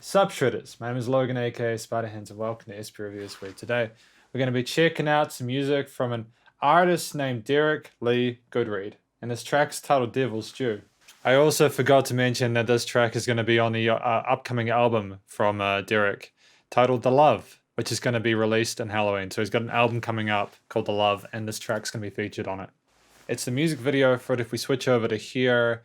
Sup Shredders, my name is Logan aka Spiderhands and welcome to SP Reviews, where today we're going to be checking out some music from an artist named Derek Lee Goodreid, and this track is titled Devil's Due. I also forgot to mention that this track is going to be on the upcoming album from Derek titled The Love, which is going to be released in Halloween. So he's got an album coming up called The Love, and this track's going to be featured on it. It's the music video for it. If we switch over to here,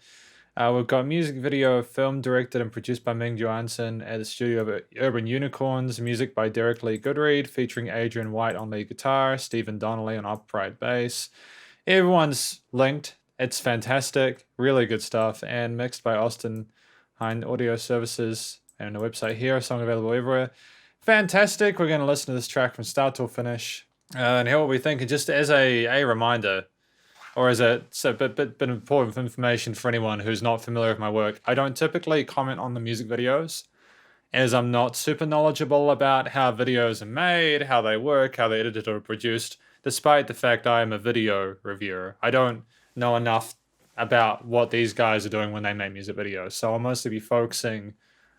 we've got music video filmed, directed, and produced by Ming Johansson at the studio of Urban Unicorns. Music by Derek Lee Goodreid, featuring Adrian Whyte on lead guitar, Stephen Donnelly on upright bass. Everyone's linked. It's fantastic, really good stuff, and mixed by Austin Hine Audio Services and the website here. Song available everywhere. Fantastic. We're going to listen to this track from start till finish and hear what we think. And just as a reminder, or as a bit important information for anyone who's not familiar with my work, I don't typically comment on the music videos, as I'm not super knowledgeable about how videos are made, how they work, how they're edited or produced, despite the fact I am a video reviewer. I don't know enough about what these guys are doing when they make music videos, so I'll mostly be focusing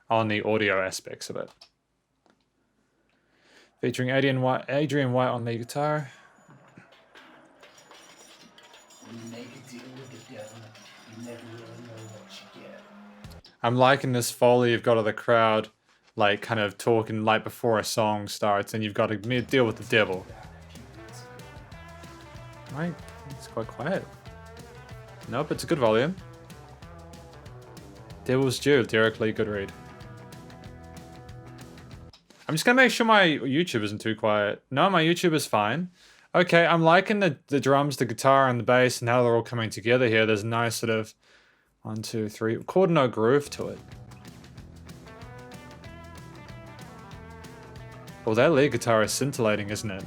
on the audio aspects of it. Featuring Adrian Whyte on the guitar. When you make a deal with the devil, you never really know what you get. I'm liking this foley you've got of the crowd, like, kind of talking like before a song starts, and you've got to deal with the devil. Right, it's quite quiet. Nope, it's a good volume. Devil's Due, Derek Lee Goodreid. I'm just gonna make sure my YouTube isn't too quiet. No, my YouTube is fine. Okay, I'm liking the drums, the guitar, and the bass, and how they're all coming together here. There's a nice sort of 1, 2, 3 quarter note groove to it. Well, that lead guitar is scintillating, isn't it?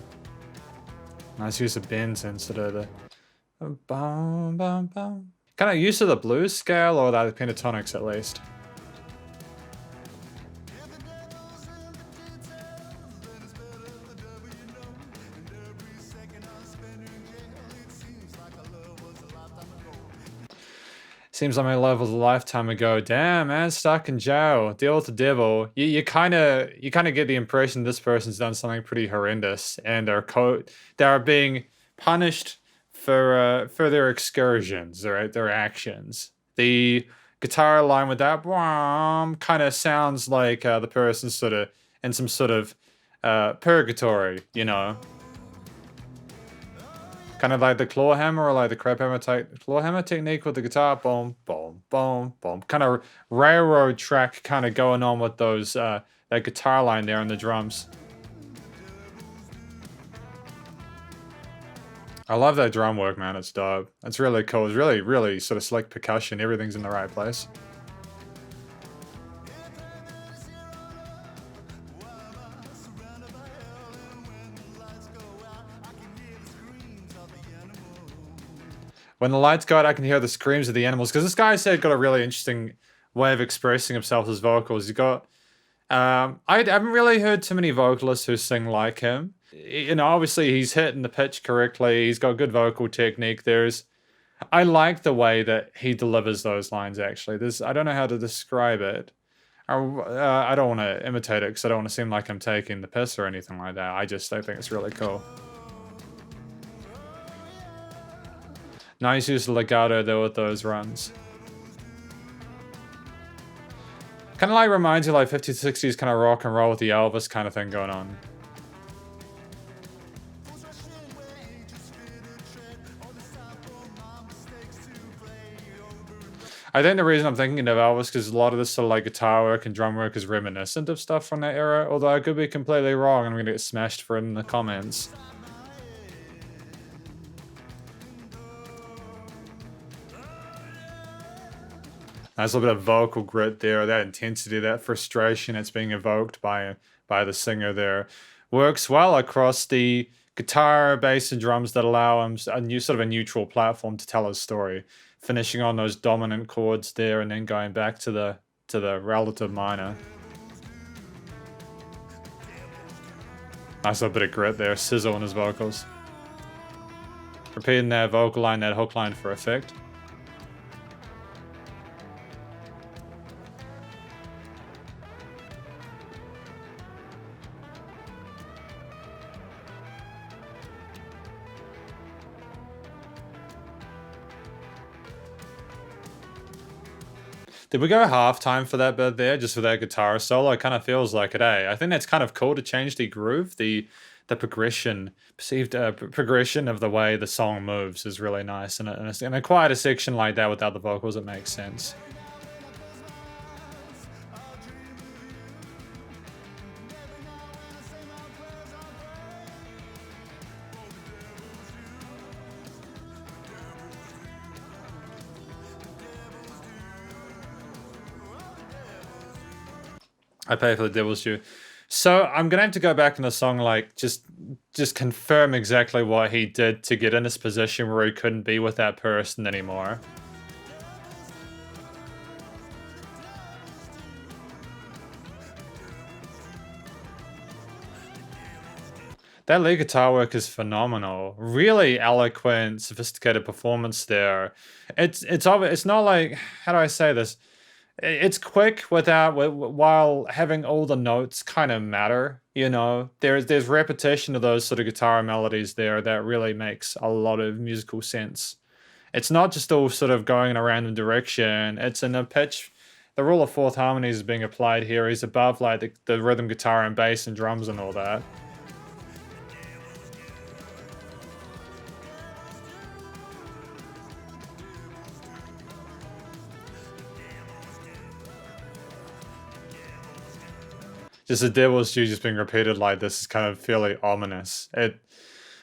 Nice use of bends and sort of the bum bum bum. Kind of use of the blues scale, or the pentatonics at least. Seems like my love was a lifetime ago. Damn, man, stuck in jail. Deal with the devil. You kind of get the impression this person's done something pretty horrendous, and they're being punished for their excursions, right? Their actions. The guitar line with that kind of sounds like the person's sort of in some sort of purgatory, you know. Kind of like the claw hammer or like the crab hammer claw hammer technique with the guitar. Boom, boom, boom, boom. Kind of railroad track kind of going on with those that guitar line there on the drums. I love that drum work, man. It's dope. It's really cool. It's really, really sort of slick percussion. Everything's in the right place. When the lights go out, I can hear the screams of the animals. Because this guy said got a really interesting way of expressing himself as vocals. He's got... I haven't really heard too many vocalists who sing like him. You know, obviously he's hitting the pitch correctly. He's got good vocal technique. I like the way that he delivers those lines, actually. I don't know how to describe it. I don't want to imitate it because I don't want to seem like I'm taking the piss or anything like that. I think it's really cool. Nice use of legato though with those runs. Kind of like reminds you like 50s, 60s kind of rock and roll with the Elvis kind of thing going on. I think the reason I'm thinking of Elvis because a lot of this sort of like guitar work and drum work is reminiscent of stuff from that era, although I could be completely wrong and I'm gonna get smashed for it in the comments. Nice little bit of vocal grit there, that intensity, that frustration that's being evoked by the singer there. Works well across the guitar, bass, and drums that allow him a neutral platform to tell his story. Finishing on those dominant chords there and then going back to the relative minor. Nice little bit of grit there, sizzle in his vocals. Repeating that vocal line, that hook line for effect. Did we go halftime for that bit there, just for that guitar solo? It kind of feels like it, eh? I think that's kind of cool to change the groove, the progression, perceived progression of the way the song moves is really nice. And in a quieter section like that without the vocals, it makes sense. I pay for the devil's due. So I'm gonna have to go back in the song, like just confirm exactly what he did to get in this position where he couldn't be with that person anymore. That lead guitar work is phenomenal. Really eloquent, sophisticated performance there. It's not like, how do I say this? It's quick without while having all the notes kind of matter. You know, there's repetition of those sort of guitar melodies there that really makes a lot of musical sense. It's not just all sort of going in a random direction. It's in a pitch. The rule of fourth harmony is being applied here. He's above like the rhythm guitar and bass and drums and all that. Just the devil's due just being repeated like this is kind of fairly ominous. It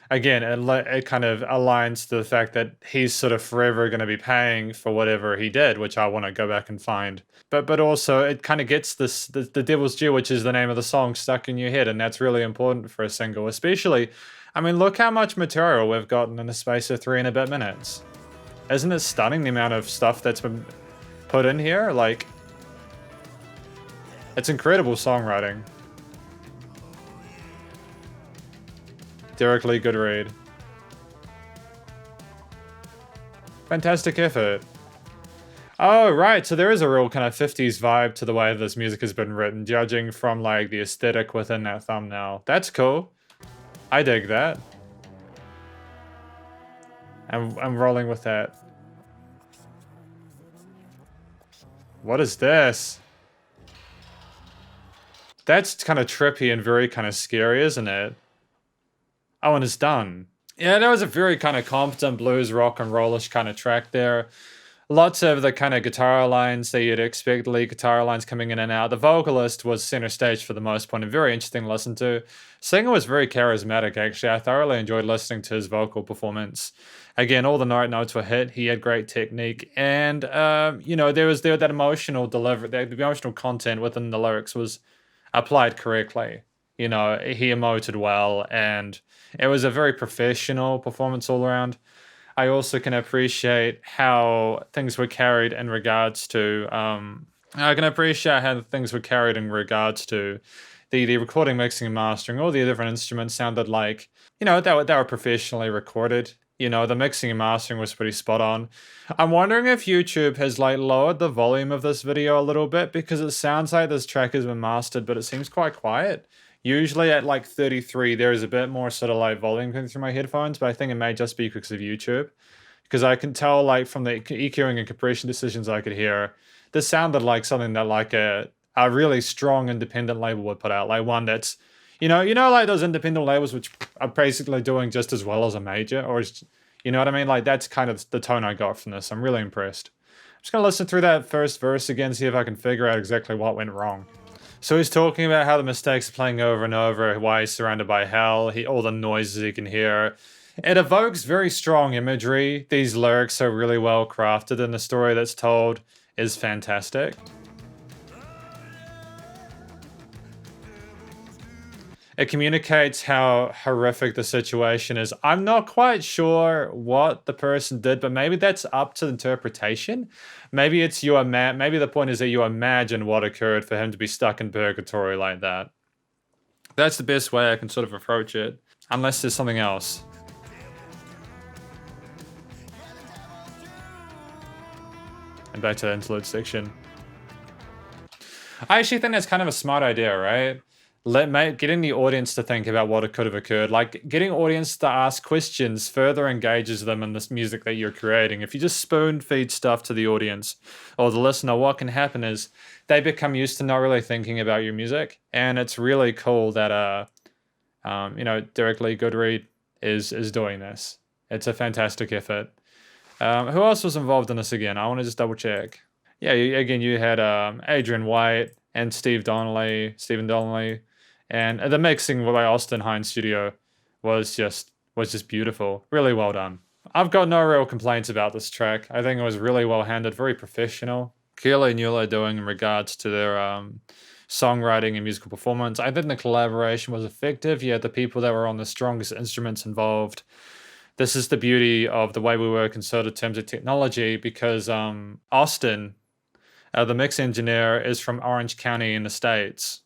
kind of aligns to the fact that he's sort of forever going to be paying for whatever he did, which I want to go back and find. But also it kind of gets the devil's due, which is the name of the song, stuck in your head, and that's really important for a single, especially. I mean, look how much material we've gotten in the space of 3 and a bit minutes. Isn't it stunning the amount of stuff that's been put in here? Like, it's incredible songwriting. Derek Lee Goodreid. Fantastic effort. Oh, right. So there is a real kind of 50s vibe to the way this music has been written, judging from like the aesthetic within that thumbnail. That's cool. I dig that. I'm rolling with that. What is this? That's kind of trippy and very kind of scary, isn't it? Oh, and it's done. Yeah, that was a very kind of competent blues, rock and rollish kind of track there. Lots of the kind of guitar lines that you'd expect, lead guitar lines coming in and out. The vocalist was center stage for the most part, and very interesting to listen to. Singer was very charismatic, actually. I thoroughly enjoyed listening to his vocal performance. Again, all the notes were hit. He had great technique, and there was that emotional delivery, the emotional content within the lyrics was applied correctly. You know, he emoted well, and it was a very professional performance all around. I also can appreciate how things were carried in regards to. I can appreciate how things were carried in regards to the recording, mixing, and mastering. All the different instruments sounded like they were professionally recorded. You know, the mixing and mastering was pretty spot on. I'm wondering if YouTube has like lowered the volume of this video a little bit, because it sounds like this track has been mastered, but it seems quite quiet. Usually at like 33, there is a bit more sort of like volume coming through my headphones, but I think it may just be because of YouTube. Because I can tell like from the EQing and compression decisions I could hear, this sounded like something that like a really strong independent label would put out. Like one that's, like those independent labels which are basically doing just as well as a major, or you know what I mean? Like that's kind of the tone I got from this. I'm really impressed. I'm just going to listen through that first verse again, see if I can figure out exactly what went wrong. So he's talking about how the mistakes are playing over and over, why he's surrounded by hell, all the noises he can hear. It evokes very strong imagery. These lyrics are really well crafted, and the story that's told is fantastic. It communicates how horrific the situation is. I'm not quite sure what the person did, but maybe that's up to interpretation. Maybe it's maybe the point is that you imagine what occurred for him to be stuck in purgatory like that. That's the best way I can sort of approach it, unless there's something else. And back to the interlude section. I actually think that's kind of a smart idea, right? getting the audience to think about what it could have occurred, like getting audience to ask questions further engages them in this music that you're creating. If you just spoon feed stuff to the audience or the listener, what can happen is they become used to not really thinking about your music. And it's really cool that Derek Lee Goodreid is doing this. It's a fantastic effort. Who else was involved in this again? I want to just double check. Yeah, you had Adrian Whyte and Stephen Donnelly, and the mixing by Austin Hines Studio was just beautiful. Really well done. I've got no real complaints about this track. I think it was really well handled, very professional. Keely and Eula doing in regards to their songwriting and musical performance. I think the collaboration was effective. You had the people that were on the strongest instruments involved. This is the beauty of the way we work in sort of terms of technology, because Austin, the mix engineer, is from Orange County in the States.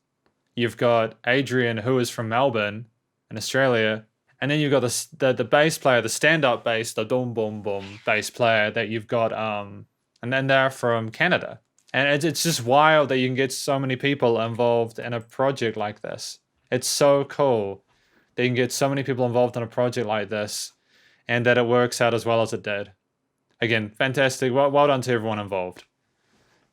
You've got Adrian, who is from Melbourne in Australia. And then you've got the bass player, the stand-up bass, the boom boom boom bass player that you've got, and then they're from Canada. And it's just wild that you can get so many people involved in a project like this. It's so cool that you can get so many people involved in a project like this, and that it works out as well as it did. Again, fantastic. Well done to everyone involved.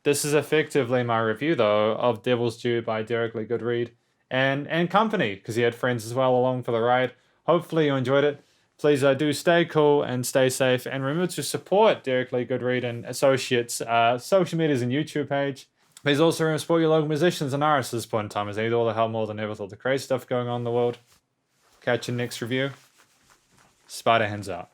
This is effectively my review, though, of Devil's Due by Derek Lee Goodreid and company, because he had friends as well along for the ride. Hopefully you enjoyed it. Please do stay cool and stay safe. And remember to support Derek Lee Goodreid and Associates' social medias and YouTube page. Please also remember to support your local musicians and artists at this point in time, as they need all the help more than ever with all the crazy stuff going on in the world. Catch you next review. Spider hands out.